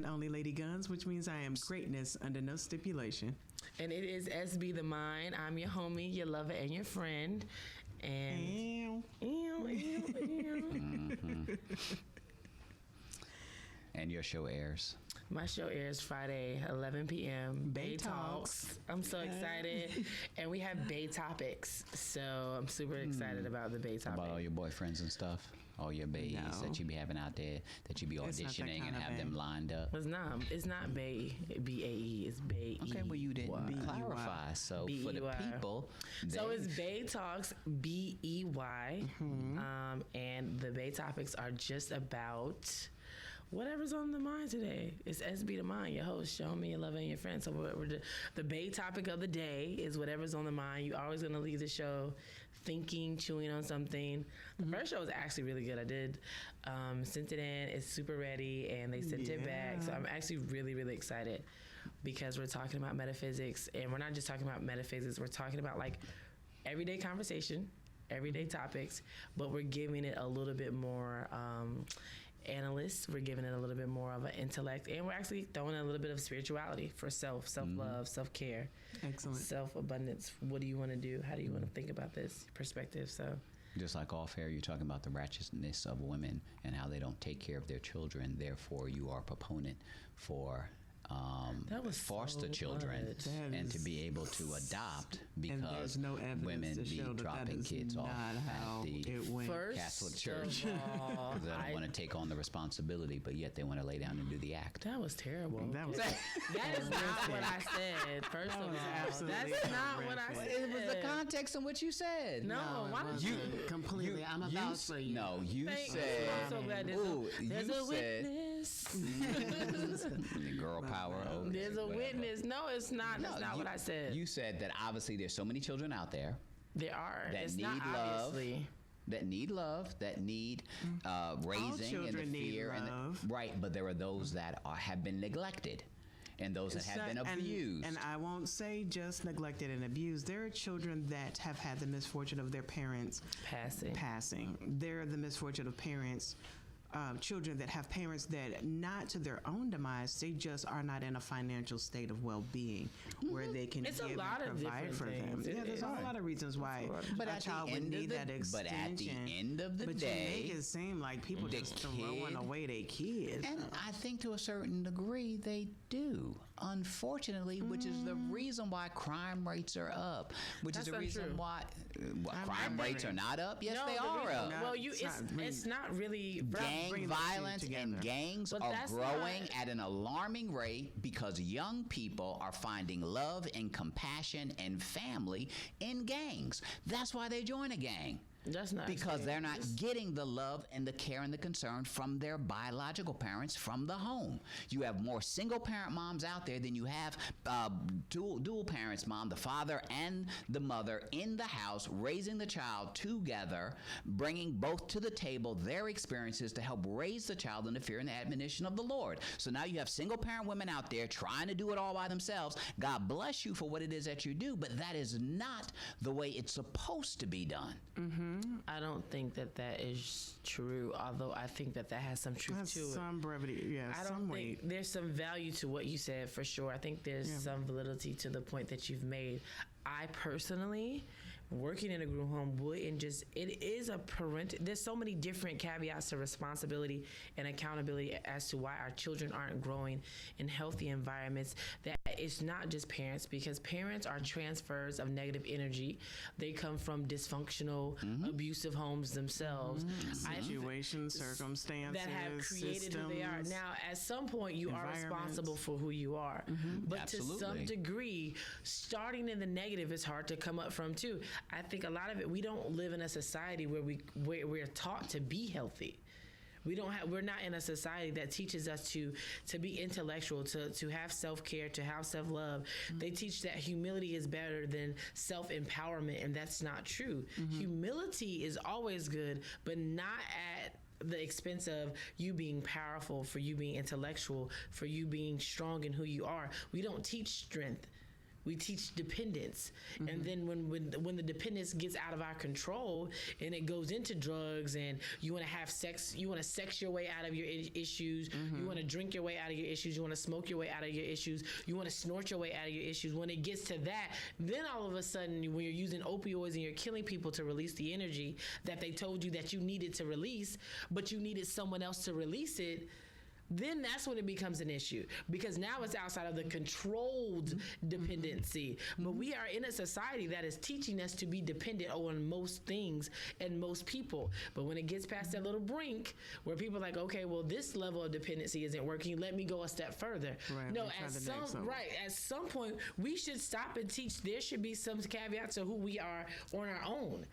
and only Lady Guns, which means I am greatness under no stipulation. And it is SB the Mind. I'm your homie, your lover, and your friend. And And your show airs? My show airs Friday, 11 p.m. Bay Talks. I'm so excited. And we have Bay Topics. So I'm super excited about the Bay Topics. About all your boyfriends and stuff? All your bays that you be having out there, that you be auditioning and have them lined up? It's not Bay, B-A-E. It's Bay. Okay, well, you didn't clarify. So B-E-Y. for the people. So it's Bay Talks, B-E-Y. And the Bay Topics are just about whatever's on the mind today. It's SB the Mind, your host, showing me your love and your friends. So the Bay topic of the day is whatever's on the mind. You're always going to leave the show thinking, chewing on something. The first show was actually really good. I did sent it in. It's super ready, and they sent it back. So I'm actually really, really excited because we're talking about metaphysics, and we're not just talking about metaphysics. We're talking about like everyday conversation, everyday topics, but we're giving it a little bit more analysts. We're giving it a little bit more of an intellect, and we're actually throwing in a little bit of spirituality for self-love, self-care, excellent, self-abundance. What do you want to do? How do you want to think about this perspective? So just like off air, you're talking about the righteousness of women and how they don't take care of their children. Therefore, you are a proponent for foster children and to be able to adopt, because women be dropping kids off at the Catholic Church because they don't want to take on the responsibility, but yet they want to lay down and do the act. That was terrible. That is not what I said. First of all, that's not what I said. It was the context in which you said. No, why don't you completely? I'm about for you. No, you said. I'm so glad there's a witness. Girl power. There's a witness. No, it's not. That's not what I said. You said that obviously there's so many children out there. There are. That need love. Obviously. That need love. That need raising and the fear right. But there are those that have been neglected. And those that have been abused. And I won't say just neglected and abused. There are children that have had the misfortune of their parents passing. They're the misfortune of parents. Children that have parents that, not to their own demise, they just are not in a financial state of well-being where they can give and provide for them. Yeah, there's a lot of reasons why a child would need that extension. But at the end of the day, you make it seem like people just throwing away their kids. And I think to a certain degree they do, unfortunately, which is the reason why crime rates are up. Which is the reason why crime rates are not up. Yes, they are up. Well, it's not really. Gang violence and gangs are growing at an alarming rate because young people are finding love and compassion and family in gangs. That's why they join a gang. That's not because they're not getting the love and the care and the concern from their biological parents from the home. You have more single parent moms out there than you have dual parents mom, the father and the mother in the house raising the child together, bringing both to the table their experiences to help raise the child in the fear and the admonition of the Lord. So now you have single parent women out there trying to do it all by themselves. God bless you for what it is that you do, but that is not the way it's supposed to be done. I don't think that is true, although I think that has some truth to it. Some brevity, I don't think there's some value to what you said, for sure. I think there's some validity to the point that you've made. I personally, working in a group home, it is a there's so many different caveats to responsibility and accountability as to why our children aren't growing in healthy environments, that it's not just parents, because parents are transfers of negative energy. They come from dysfunctional, abusive homes themselves. Situations, circumstances, that have created systems, who they are. Now, at some point, you are responsible for who you are. But Absolutely. To some degree, starting in the negative is hard to come up from too. I think a lot of it, we don't live in a society where we're taught to be healthy. We're not in a society that teaches us to be intellectual, to have self-care, to have self-love. They teach that humility is better than self-empowerment, and that's not true. Humility is always good, but not at the expense of you being powerful, for you being intellectual, for you being strong in who you are. We don't teach strength. we teach dependence. And then when the dependence gets out of our control and it goes into drugs, and you want to have sex, you want to sex your way out of your issues, you want to drink your way out of your issues, you want to smoke your way out of your issues, you want to snort your way out of your issues. When it gets to that, then all of a sudden, when you're using opioids and you're killing people to release the energy that they told you that you needed to release, but you needed someone else to release it, then that's when it becomes an issue, because now it's outside of the controlled dependency. But we are in a society that is teaching us to be dependent on most things and most people. But when it gets past that little brink where people are like, okay, well, this level of dependency isn't working, let me go a step further. Right, No, at some point, we should stop and teach. There should be some caveats to who we are on our own.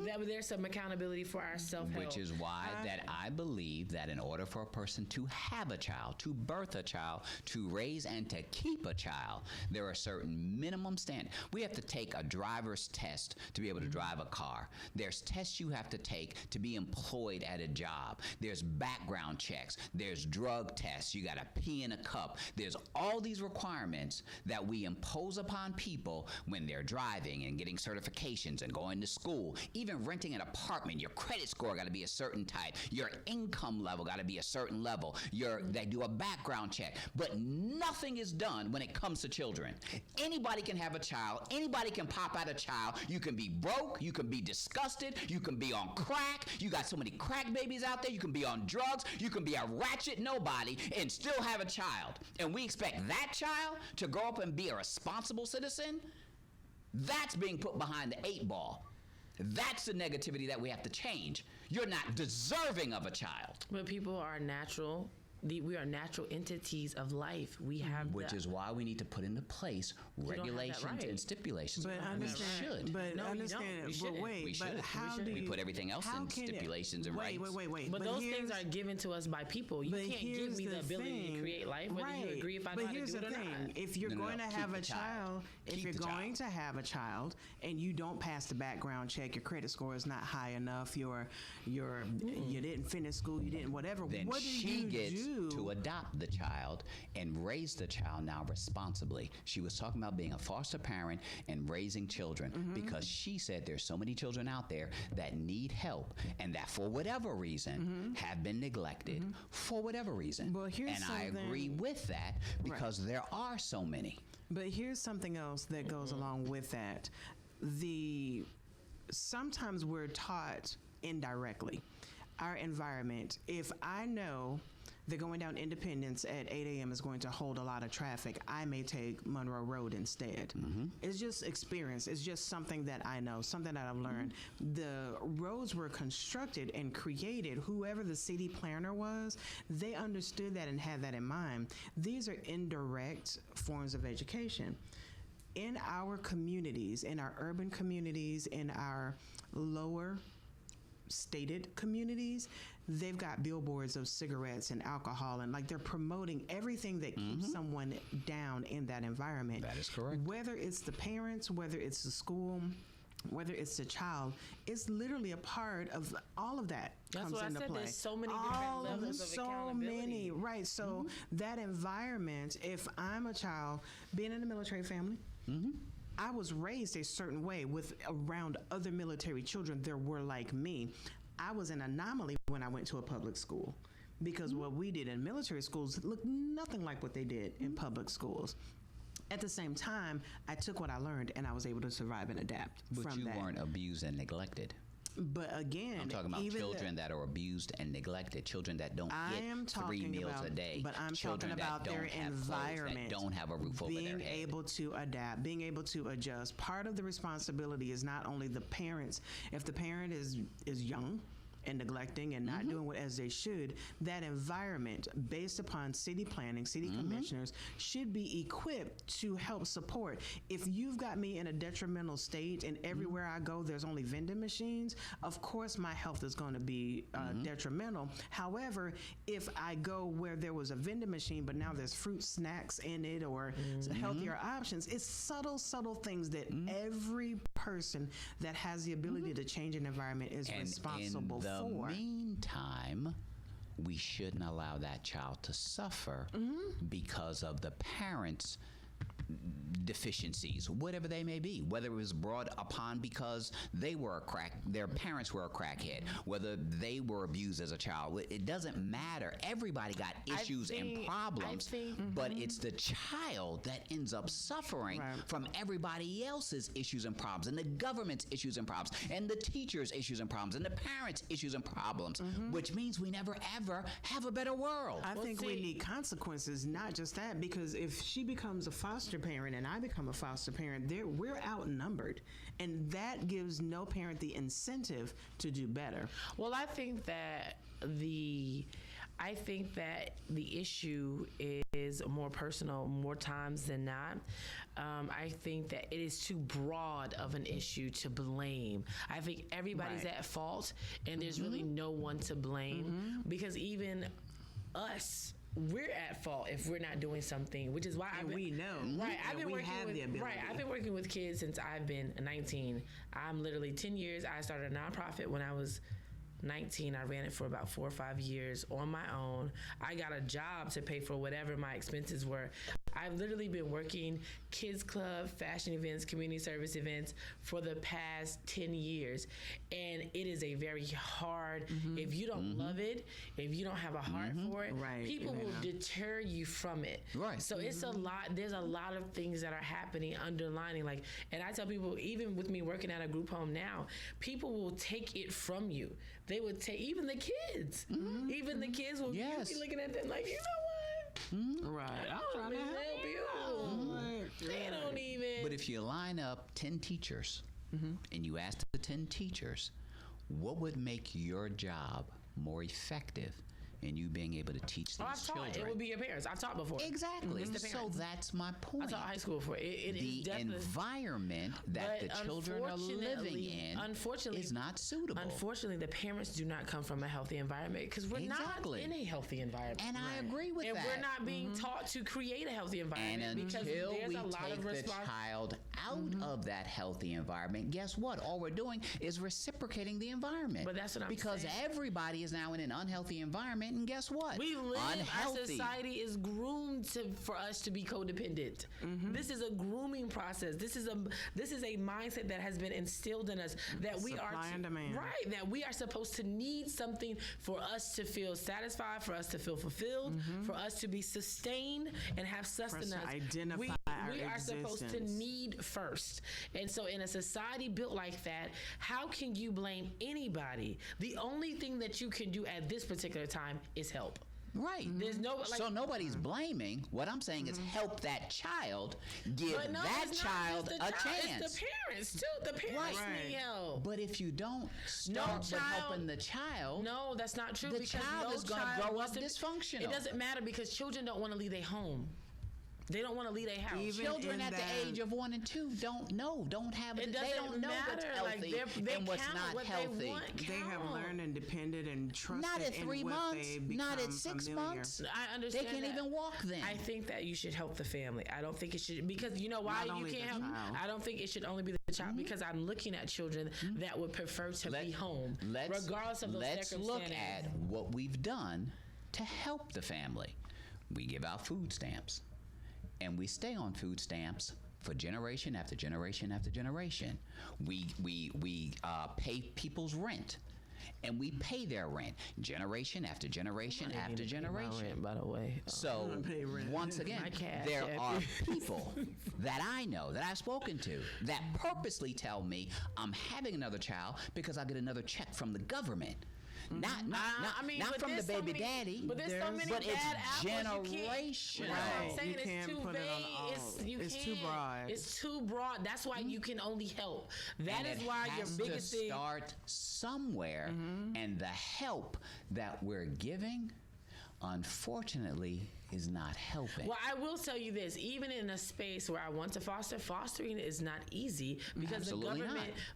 That there's some accountability for our self-help. Which is why that I believe that in order for a person to have a child, to birth a child, to raise and to keep a child, there are certain minimum standards. We have to take a driver's test to be able to drive a car. There's tests you have to take to be employed at a job. There's background checks. There's drug tests. You got to pee in a cup. There's all these requirements that we impose upon people when they're driving and getting certifications and going to school. Even renting an apartment, your credit score got to be a certain type. Your income level got to be a certain level. They do a background check, but nothing is done when it comes to children. Anybody can have a child. Anybody can pop out a child. You can be broke. You can be disgusted. You can be on crack. You got so many crack babies out there. You can be on drugs. You can be a ratchet nobody and still have a child. And we expect that child to grow up and be a responsible citizen? That's being put behind the 8 ball. That's the negativity that we have to change. You're not deserving of a child. But people are natural. We are natural entities of life. We have, which is why we need to put into place regulations and stipulations. But understand, but No, understand. But wait, we should. but how do we you put everything else in stipulations and rights? Wait. But those things are given to us by people. You can't give me the ability to create life, whether you agree if I know how to do it or not. If you're going to have a child, and you don't pass the background check, your credit score is not high enough, you didn't finish school, you didn't whatever. Then what do she you gets do? to adopt the child and raise the child now responsibly. She was talking about being a foster parent and raising children because she said there's so many children out there that need help and that for whatever reason have been neglected for whatever reason. Well, here's I agree with that because there are so many. But here's something else that goes along with that. Sometimes we're taught indirectly. Our environment, if I know that going down Independence at 8 a.m. is going to hold a lot of traffic, I may take Monroe Road instead. It's just experience. It's just something that I know, something that I've learned. The roads were constructed and created, whoever the city planner was, they understood that and had that in mind. These are indirect forms of education. In our communities, in our urban communities, in our lower stated communities, they've got billboards of cigarettes and alcohol, and they're promoting everything that keeps someone down in that environment. That is correct. Whether it's the parents, whether it's the school, whether it's the child, it's literally a part of all of that. That's comes what into I said. play. There's so many different levels of accountability. Right. So that environment, if I'm a child, being in a military family, I was raised a certain way around other military children that were like me. I was an anomaly when I went to a public school because what we did in military schools looked nothing like what they did in public schools. At the same time, I took what I learned and I was able to survive and adapt But from you that. weren't abused and neglected. But again, I'm talking about children that are abused and neglected, children that don't get 3 meals a day. But I'm children talking about that their don't have environment, clothes, that don't have a roof over their head. being able to adapt, being able to adjust. Part of the responsibility is not only the parents. If the parent is young and neglecting and not doing what as they should, that environment, based upon city planning, city commissioners, should be equipped to help support. If you've got me in a detrimental state and everywhere I go there's only vending machines, of course my health is going to be detrimental. However, if I go where there was a vending machine but now there's fruit snacks in it or healthier options, it's subtle things that every person that has the ability to change an environment is responsible for. In the meantime, we shouldn't allow that child to suffer because of the parents deficiencies, whatever they may be, whether it was brought upon because their parents were a crackhead, whether they were abused as a child. It doesn't matter. Everybody got issues and problems, but it's the child that ends up suffering from everybody else's issues and problems, and the government's issues and problems, and the teachers' issues and problems, and the parents' issues and problems, which means we never ever have a better world. I think we need consequences, not just that, because if she becomes a foster parent and I become a foster parent, we're outnumbered, and that gives no parent the incentive to do better. Well, I think that the issue is more personal more times than not. I think that it is too broad of an issue to blame. I think everybody's at fault, and there's really no one to blame, because even us, we're at fault if we're not doing something, which is why we know. Right, I've been working have with the ability. Right, I've been working with kids since I've been 19. I'm literally 10 years. I started a nonprofit when I was 19. I ran it for about 4 or 5 years on my own. I got a job to pay for whatever my expenses were. I've literally been working kids club, fashion events, community service events for the past 10 years. And it is a very hard, if you don't love it, if you don't have a heart for it, people will deter you from it. Right. So it's a lot, there's a lot of things that are happening underlining. Like, and I tell people, even with me working at a group home now, people will take it from you. They would take, even the kids, even the kids will be looking at them like, you know what? Right. I'm trying to help you. They don't even. But if you line up 10 teachers and you ask the 10 teachers, what would make your job more effective in you being able to teach these children? It would be your parents. I've taught before. Exactly. It's the So parents. that's my point. I taught high school before. It the is definitely environment that the children are living in is not suitable. Unfortunately, the parents do not come from a healthy environment because we're not in a healthy environment. And I agree with that. And we're not being taught to create a healthy environment. And because until there's we a lot take of the child out of that healthy environment, guess what? All we're doing is reciprocating the environment. But that's what I'm because saying. everybody is now in an unhealthy environment, and guess what? We live, our society is groomed for us to be codependent. This is a grooming process. This is a mindset that has been instilled in us that we Supply and demand. Right, that we are supposed to need something for us to feel satisfied, for us to feel fulfilled, for us to be sustained and have sustenance. For us to identify we our are supposed to existence. need first. And so in a society built like that, how can you blame anybody? The only thing that you can do at this particular time is help. Right. There's no, like, so nobody's blaming. What I'm saying is help that child, give but no, that it's not child just a the child, chance. It's the parents too. The parents Right. need help. But if you don't start with helping the child, No, that's not true. the because child no is going to child grow wants up to- dysfunctional. It doesn't matter because children don't want to leave their home. They don't want to leave their house. Even Children in at the that- age of 1 and 2 don't know, It they doesn't don't know what's matter. healthy Like, they and what's count not what healthy. They, want, They have count. learned and depended and trusted Not at 3 in what months, they not at become 6 familiar. months. I understand. They can't that. even walk then. I think that you should help the family. I don't think it should, because you know why Not you only can't the help. child. I don't think it should only be the child because I'm looking at children that would prefer to be home, regardless of those Let's circumstances. look at what we've done to help the family. We give out food stamps, and we stay on food stamps for generation after generation after generation. We pay people's rent, and we pay their rent generation after generation after generation. By the way, So pay rent. once again, My cash there app. are people that I know, that I've spoken to, that purposely tell me I'm having another child because I get another check from the government. Not but from the there's so baby many- daddy, but there's so many but it's bad apples, you can't- generational. That's what I'm Right. saying. You It's can't too put it on vague. all. It's too can't. broad. It's too broad. That's why you can only help. That And is it why your has biggest to thing. start somewhere, and the help that we're giving, unfortunately, is not helping. Well, I will tell you this: even in a space where I want to foster, fostering is not easy because Absolutely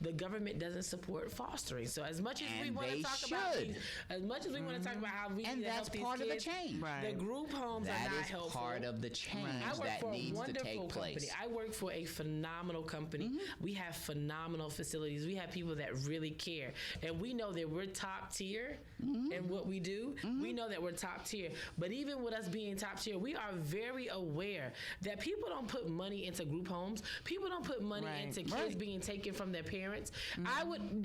the government doesn't support fostering. So as much as we And want they to talk about should. these, as much as we want to talk about how we And need to that's help these part of the kids, change. Right. the group homes That are not is helpful. part of the change I work that for a needs to wonderful take company. place. I work for a phenomenal company. We have phenomenal facilities. We have people that really care, and we know that we're top tier in what we do. We know that we're top tier. But even with us being top top tier. We are very aware that people don't put money into group homes. People don't put money into kids being taken from their parents.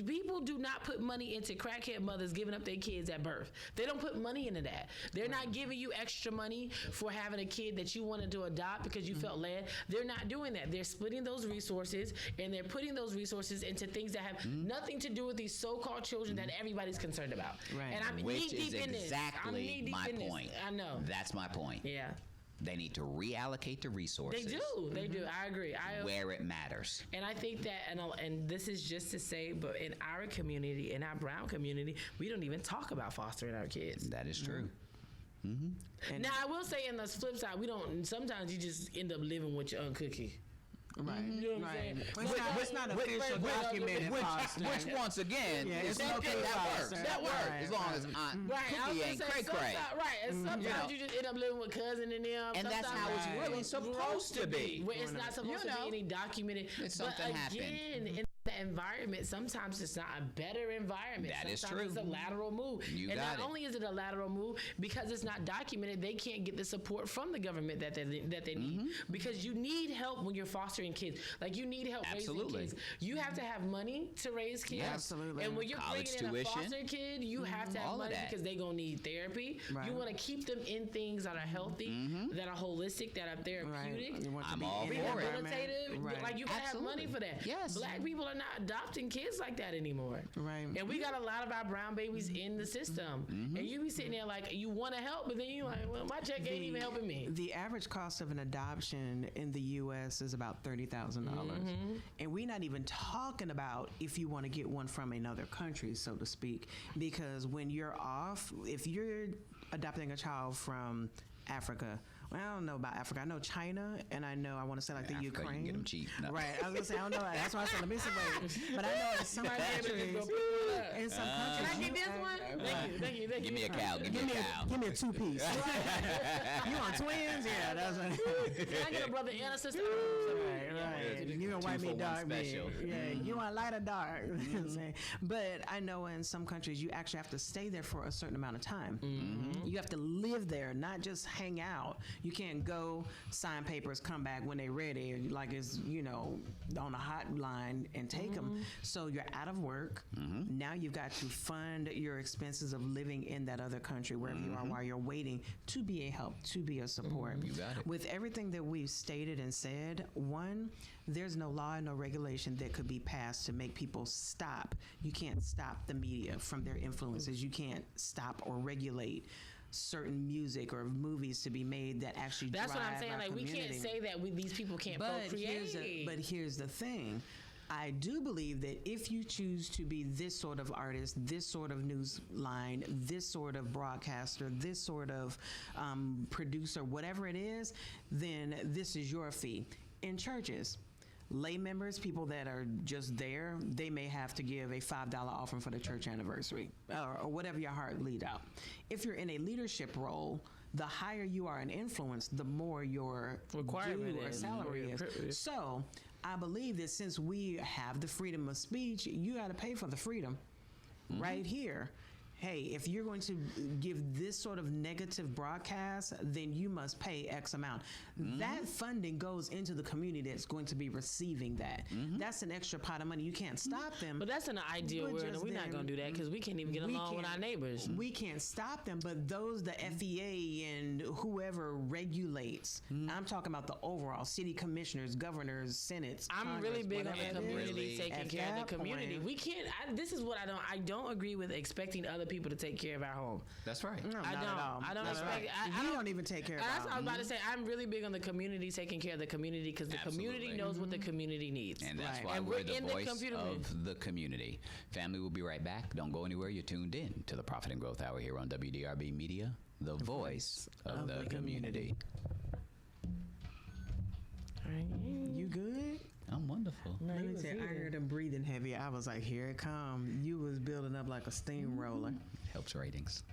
People do not put money into crackhead mothers giving up their kids at birth. They don't put money into that. They're not giving you extra money for having a kid that you wanted to adopt because you felt led. They're not doing that. They're splitting those resources, and they're putting those resources into things that have nothing to do with these so-called children that everybody's concerned about. Right. And I'm Which knee deep is in this. exactly my point. I know. That's my point. Yeah. They need to reallocate the resources. They do. They do. I agree. Where it matters. And I think that, and this is just to say, but in our community, in our brown community, we don't even talk about fostering our kids. That is true. Now, I will say, in the flip side, we don't. Sometimes you just end up living with your own cookie. Right. You know what I'm saying? It's not official documented fostering. Which once again, it's okay, okay that works. fostering. That works. Right, As long as Aunt Cookie ain't cray-cray. Right. And sometimes you just end up living with cousin and them. And that's how it's really supposed to be. Where it's not supposed to be any documented. It's something happened. In the environment, sometimes it's not a better environment. That is Sometimes true. It's a lateral move. You and got not it. only is it a lateral move, because it's not documented, they can't get the support from the government that they need. Because you need help when you're fostering kids. Like, you need help Absolutely. raising kids. You have to have money to raise kids. Yeah. Absolutely. And when you're College bringing in a tuition. foster kid, you have to have All of money that. because they're going to need therapy. Right. You want to keep them in things that are healthy, that are holistic, that are therapeutic. You want to I'm be all in for the it. environment. Rehabilitative, Right. like you gotta have money Absolutely. for that. Yes. Black people are not adopting kids like that anymore. Right. And we got a lot of our brown babies in the system. And you be sitting there like, you want to help, but then you like, well, my check ain't even helping me. The average cost of an adoption in the U.S. is about $30,000, and we're not even talking about if you want to get one from another country, so to speak, because when you're off, if you're adopting a child from Africa. Well, I don't know about Africa. I know China, and I want to say like the Africa, Ukraine. you can get them cheap. No. Right. I was gonna say I don't know. That's why I said let me see. But I know in some countries, in some countries, Can I get this one? Thank you. Give me a cow. Give me a cow. Give me a 2-piece. You want twins? Yeah, that's what. Can I get a brother and a sister? Right. You gonna white me 2 for 1 dark meat. special. Yeah, you want light or dark. You know what I'm saying? But I know in some countries you actually have to stay there for a certain amount of time. You have to live there, not just hang out. You can't go sign papers, come back when they're ready, like it's on a hotline and take them. So you're out of work. Now you've got to fund your expenses of living in that other country wherever you are while you're waiting to be a help, to be a support. You got it. With everything that we've stated and said, one, there's no law and no regulation that could be passed to make people stop. You can't stop the media from their influences. You can't stop or regulate certain music or movies to be made that actually That's drive what I'm saying. our Like, we can't community. say that these people can't procreate. But here's the thing. I do believe that if you choose to be this sort of artist, this sort of news line, this sort of broadcaster, this sort of producer, whatever it is, then this is your fee. In churches, lay members, people that are just there, they may have to give a $5 offering for the church anniversary or whatever your heart lead out. If you're in a leadership role, the higher you are in influence, the more your Requirement due or is. salary is. So I believe that since we have the freedom of speech, you got to pay for the freedom right here. Hey, if you're going to give this sort of negative broadcast, then you must pay X amount. That funding goes into the community that's going to be receiving that. That's an extra pot of money. You can't stop them. But that's in the ideal But world, just and we're not then, going to do that because we can't even get we along with can't- our neighbors. We can't stop them, but those, the FEA and whoever regulates, I'm talking about the overall city commissioners, governors, senates. I'm really Congress, big on whatever the it is. community taking At care of that the community. point- We can't. This is what I don't agree with expecting other people to take care of our home. That's right. No, I not at all. don't That's expect. right. I We don't even take care of That's what I our was about to say. I'm really big on the community taking care of the community because the community Absolutely. knows what the community needs. And that's Right. why And we're we're the in the voice computer of the community. Family will be right back. Don't go anywhere. You're tuned in to the Profit and Growth Hour here on WDRB Media, the voice of the community. All right. You good? I'm wonderful. No, Let you me was tell you, I here. heard him breathing heavy. I was like, here it come. You was building up like a steamroller. Helps ratings.